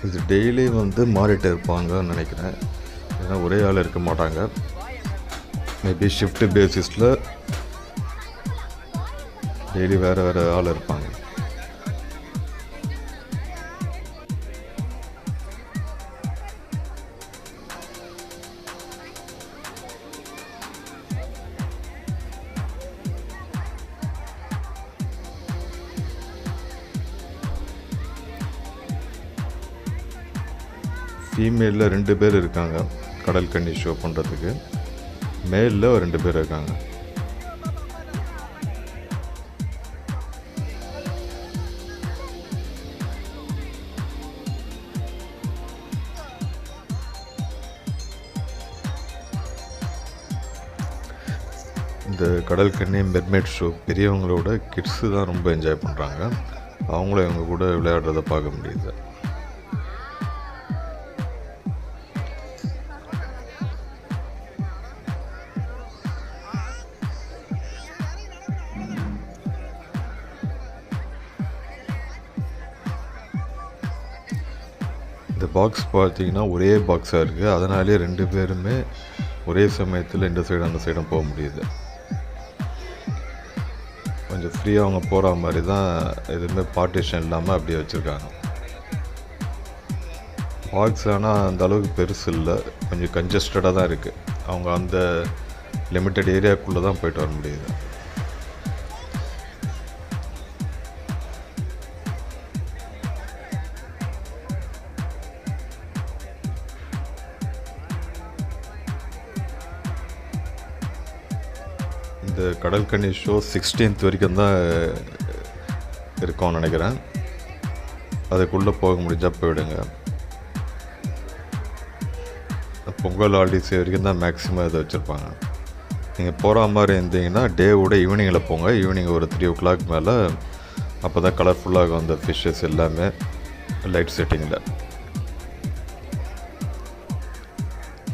இது டெய்லி வந்து மாறிட்டு இருப்பாங்கன்னு நினைக்கிறேன். ஏன்னா ஒரே ஆள் இருக்க மாட்டாங்க. மேபி ஷிஃப்ட் பேசிஸில் டெய்லி வேறு வேறு ஆள் இருப்பாங்க. ஃபீமேலில் 2 பேர் இருக்காங்க கடல் கன்னி ஷோ பண்ணுறதுக்கு. மேலில் 2 பேர் இருக்காங்க. இந்த கடல் கன்னி மெர்மைட் ஷோ பெரியவங்களோட கிட்ஸு தான் ரொம்ப என்ஜாய் பண்ணுறாங்க. அவங்களும் இவங்க கூட விளையாடுறத பார்க்க முடியுது. இந்த பாக்ஸ் பார்த்திங்கன்னா ஒரே பாக்ஸாக இருக்குது. அதனாலே 2 பேருமே ஒரே சமயத்தில் இந்த சைடும் அந்த சைடும் போக முடியுது. கொஞ்சம் ஃப்ரீயாக அவங்க போகிற மாதிரி தான் எதுவுமே பார்ட்டிஷன் இல்லாமல் அப்படியே வச்சுருக்காங்க. பாக்ஸ் ஆனால் அந்த அளவுக்கு பெருசு இல்லை, கொஞ்சம் கன்ஜஸ்டடாக தான் இருக்குது. அவங்க அந்த லிமிட்டட் ஏரியாவுக்குள்ளே தான் போயிட்டு வர முடியுது. இந்த கடல் கன்னி ஷோ 16th வரைக்கும் தான் இருக்கும்னு நினைக்கிறேன். அதுக்குள்ளே போக முடிஞ்சால் போயிடுங்க. பொங்கல் ஹாலிடேஸ் வரைக்கும் தான் மேக்ஸிமம் இதை வச்சுருப்பாங்க. நீங்கள் போகிற மாதிரி இருந்தீங்கன்னா டேவோட ஈவினிங்கில் போங்க. ஈவினிங் ஒரு 3 o'clock மேலே. அப்போ தான் கலர்ஃபுல்லாக அந்த ஃபிஷ்ஷஸ் எல்லாமே லைட் செட்டிங்கில்.